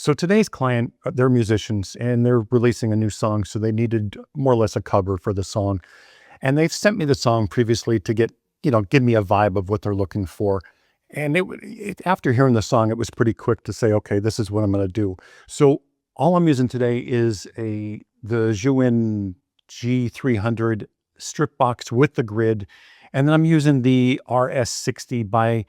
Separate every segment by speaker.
Speaker 1: So today's client, they're musicians and they're releasing a new song. So they needed more or less a cover for the song. And they've sent me the song previously to get, give me a vibe of what they're looking for. And after hearing the song, it was pretty quick to say, okay, this is what I'm going to do. So all I'm using today is the ZHIYUN G300 strip box with the grid. And then I'm using the RS60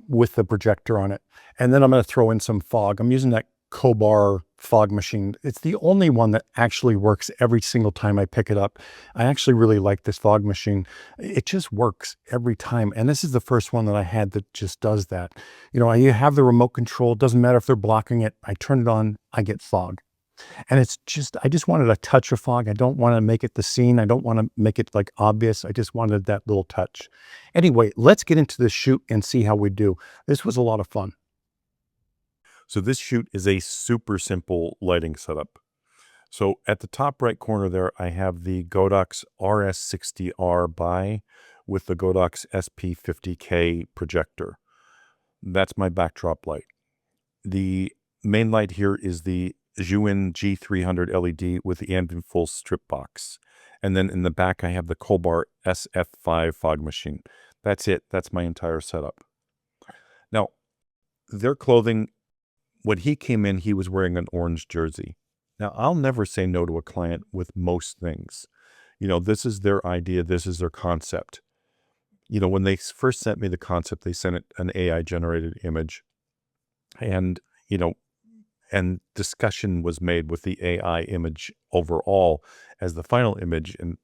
Speaker 1: with the projector on it. And then I'm going to throw in some fog. I'm using that COLBOR fog machine. It's the only one that actually works every single time I pick it up. I actually really like this fog machine. It just works every time. And this is the first one that I had that just does that. You have the remote control. It doesn't matter if they're blocking it. I turn it on, I get fog. And I just wanted a touch of fog. I don't want to make it the scene. I don't want to make it like obvious. I just wanted that little touch. Anyway, let's get into this shoot and see how we do. This was a lot of fun.
Speaker 2: So this shoot is a super simple lighting setup. So at the top right corner there, I have the Godox RS60R with the Godox SP50K projector. That's my backdrop light. The main light here is the ZHIYUN G300 LED with the Ambitful strip box. And then in the back, I have the COLBOR SF5 fog machine. That's it. That's my entire setup. Now, their clothing, when he came in, he was wearing an orange jersey. Now, I'll never say no to a client with most things. This is their idea. This is their concept. When they first sent me the concept, they sent it an AI-generated image. And, and discussion was made with the AI image overall as the final image. And,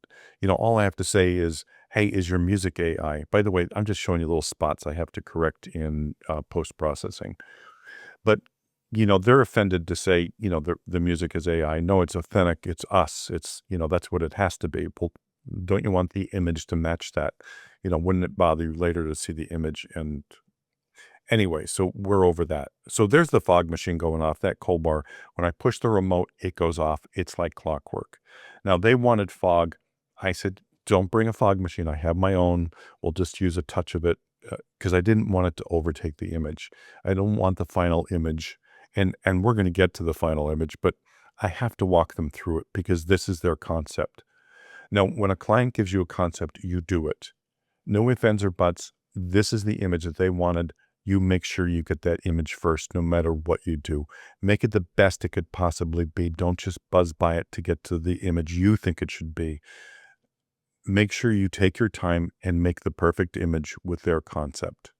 Speaker 2: all I have to say is, hey, is your music AI? By the way, I'm just showing you little spots I have to correct in post-processing. But, they're offended to say, the music is AI. No, it's authentic. It's us. It's, that's what it has to be. Well, don't you want the image to match that? Wouldn't it bother you later to see the image? And anyway, so we're over that. So there's the fog machine going off, that COLBOR. When I push the remote, it goes off. It's like clockwork. Now, they wanted fog. I said, don't bring a fog machine. I have my own. We'll just use a touch of it because I didn't want it to overtake the image. I don't want the final image. And we're going to get to the final image, but I have to walk them through it because this is their concept. Now, when a client gives you a concept, you do it. No ifs, ands, or buts. This is the image that they wanted. You make sure you get that image first, no matter what you do. Make it the best it could possibly be. Don't just buzz by it to get to the image you think it should be. Make sure you take your time and make the perfect image with their concept.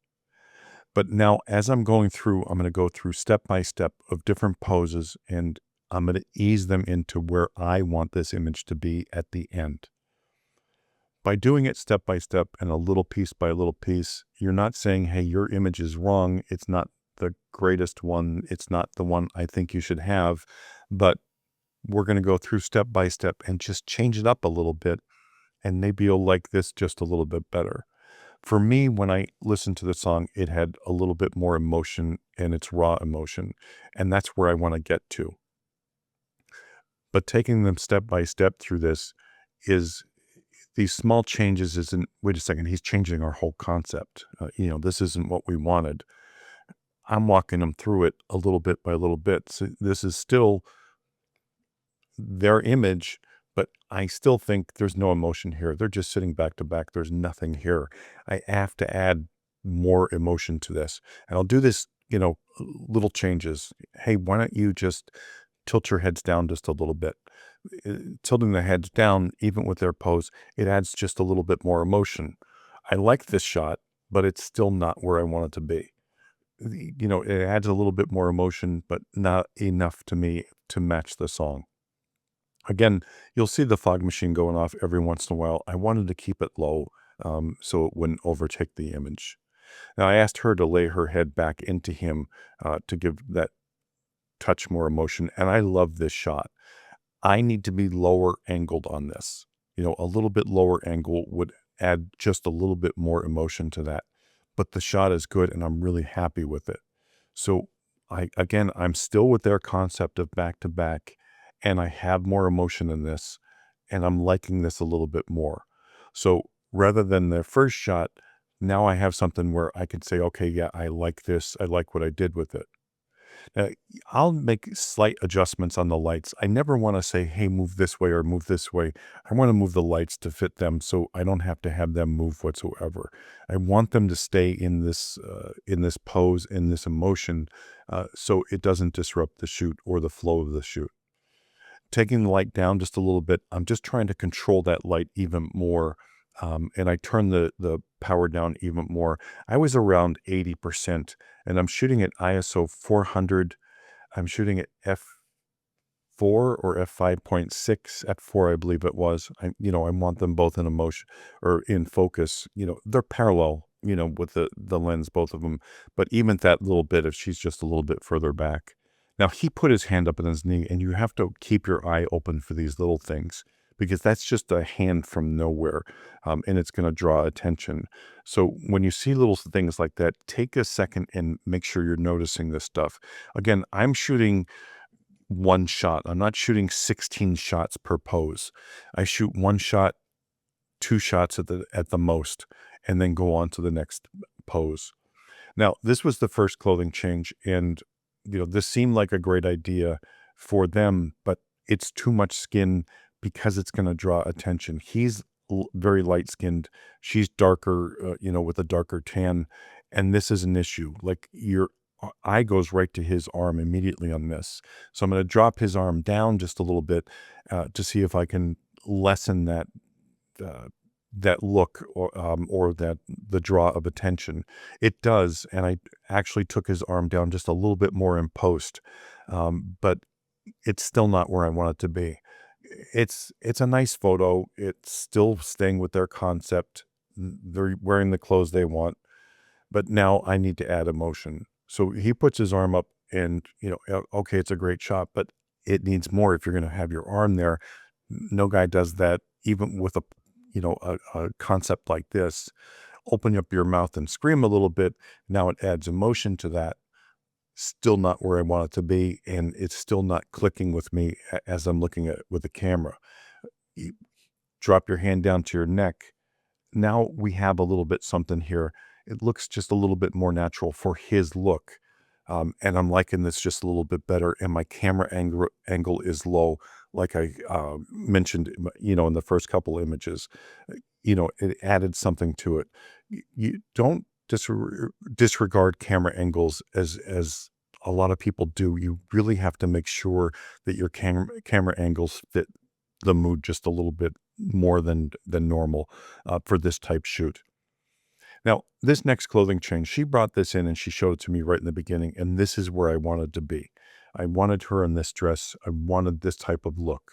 Speaker 2: But now, as I'm going through, I'm going to go through step by step of different poses, and I'm going to ease them into where I want this image to be at the end. By doing it step by step and a little piece by little piece, you're not saying, hey, your image is wrong. It's not the greatest one. It's not the one I think you should have. But we're going to go through step by step and just change it up a little bit. And maybe you'll like this just a little bit better. For me, when I listened to the song, it had a little bit more emotion and it's raw emotion. And that's where I want to get to. But taking them step by step through this is these small changes isn't, wait a second, he's changing our whole concept. This isn't what we wanted. I'm walking them through it a little bit by little bit. So this is still their image, but I still think there's no emotion here. They're just sitting back to back. There's nothing here. I have to add more emotion to this. And I'll do this, little changes. Hey, why don't you just tilt your heads down just a little bit? Tilting the heads down, even with their pose, it adds just a little bit more emotion. I like this shot, but it's still not where I want it to be. It adds a little bit more emotion, but not enough to me to match the song. Again, you'll see the fog machine going off every once in a while. I wanted to keep it low so it wouldn't overtake the image. Now, I asked her to lay her head back into him to give that touch more emotion, and I love this shot. I need to be lower angled on this. A little bit lower angle would add just a little bit more emotion to that. But the shot is good, and I'm really happy with it. So, I'm still with their concept of back-to-back, and I have more emotion in this, and I'm liking this a little bit more. So rather than their first shot, now I have something where I can say, okay, yeah, I like this. I like what I did with it. Uh, I'll make slight adjustments on the lights. I never want to say, hey, move this way or move this way. I want to move the lights to fit them so I don't have to have them move whatsoever. I want them to stay in this pose, in this emotion, so it doesn't disrupt the shoot or the flow of the shoot. Taking the light down just a little bit, I'm just trying to control that light even more. And I turn the power down even more. I was around 80%, and I'm shooting at ISO 400. I'm shooting at f4 or f5.6, f4, I believe it was. I want them both in emotion or in focus. They're parallel, with the lens, both of them. But even that little bit, if she's just a little bit further back. Now, he put his hand up on his knee, and you have to keep your eye open for these little things because that's just a hand from nowhere, and it's going to draw attention. So when you see little things like that, take a second and make sure you're noticing this stuff. Again, I'm shooting one shot. I'm not shooting 16 shots per pose. I shoot one shot, two shots at the most, and then go on to the next pose. Now, this was the first clothing change, and this seemed like a great idea for them, but it's too much skin because it's going to draw attention. He's very light skinned. She's darker, with a darker tan, and this is an issue. Like your eye goes right to his arm immediately on this. So I'm going to drop his arm down just a little bit to see if I can lessen uh, that look or that the draw of attention. It does, and I actually took his arm down just a little bit more in post, but it's still not where I want it to be. It's a nice photo. It's still staying with their concept. They're wearing the clothes they want, but now I need to add emotion. So he puts his arm up, and okay, it's a great shot, but it needs more if you're going to have your arm there. No guy does that, even with a concept like this. Open up your mouth and scream a little bit. Now it adds emotion to that. Still not where I want it to be, and it's still not clicking with me as I'm looking at it with the camera. You drop your hand down to your neck. Now we have a little bit something here. It looks just a little bit more natural for his look. And I'm liking this just a little bit better. And my camera angle is low, like I mentioned, in the first couple images. It added something to it. You don't disregard camera angles as a lot of people do. You really have to make sure that your camera angles fit the mood just a little bit more than normal for this type shoot. Now, this next clothing change, she brought this in and she showed it to me right in the beginning, and this is where I wanted to be. I wanted her in this dress. I wanted this type of look.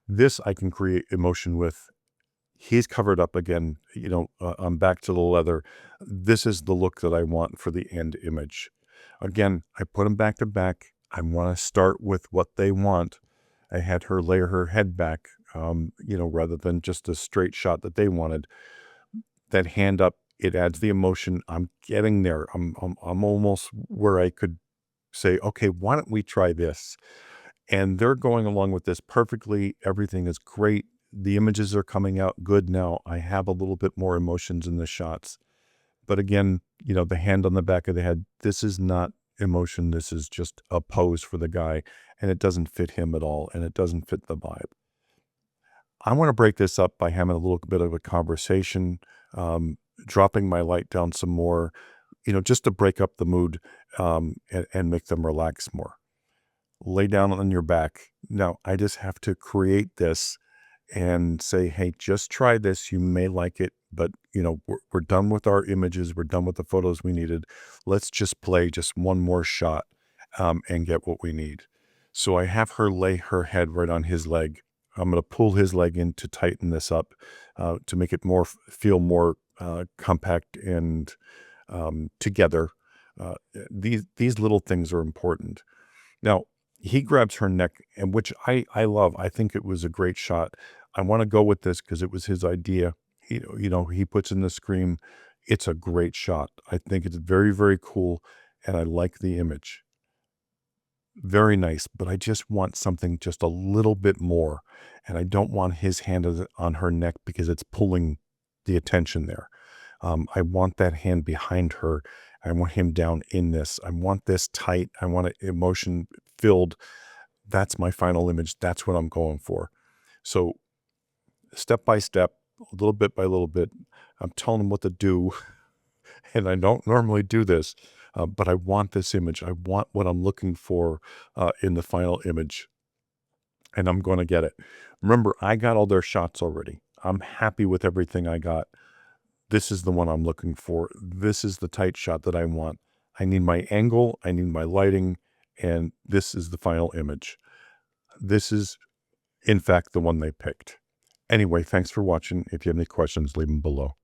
Speaker 2: This I can create emotion with. He's covered up again. I'm back to the leather. This is the look that I want for the end image. Again, I put them back to back. I want to start with what they want. I had her lay her head back, rather than just a straight shot that they wanted. That hand up, it adds the emotion. I'm getting there. I'm almost where I could say, okay, why don't we try this? And they're going along with this perfectly. Everything is great. The images are coming out good now. I have a little bit more emotions in the shots. But again, the hand on the back of the head, this is not emotion. This is just a pose for the guy, and it doesn't fit him at all, and it doesn't fit the vibe. I want to break this up by having a little bit of a conversation, dropping my light down some more, just to break up the mood, and make them relax more. Lay down on your back. Now, I just have to create this and say, hey, just try this. You may like it, but we're done with our images. We're done with the photos we needed. Let's just play just one more shot, and get what we need. So I have her lay her head right on his leg. I'm going to pull his leg in to tighten this up, to make it feel more compact and together. These little things are important. Now, he grabs her neck, and which I love. I think it was a great shot. I want to go with this because it was his idea. He puts in the scream. It's a great shot. I think it's very, very cool, and I like the image. Very nice, but I just want something just a little bit more, and I don't want his hand on her neck because it's pulling the attention there. I want that hand behind her. I want him down in this. I want this tight. I want it emotion filled. That's my final image. That's what I'm going for. So step by step, a little bit by little bit, I'm telling him what to do. And I don't normally do this, but I want this image. I want what I'm looking for in the final image. And I'm going to get it. Remember, I got all their shots already. I'm happy with everything I got. This is the one I'm looking for. This is the tight shot that I want. I need my angle. I need my lighting. And this is the final image. This is, in fact, the one they picked. Anyway, thanks for watching. If you have any questions, leave them below.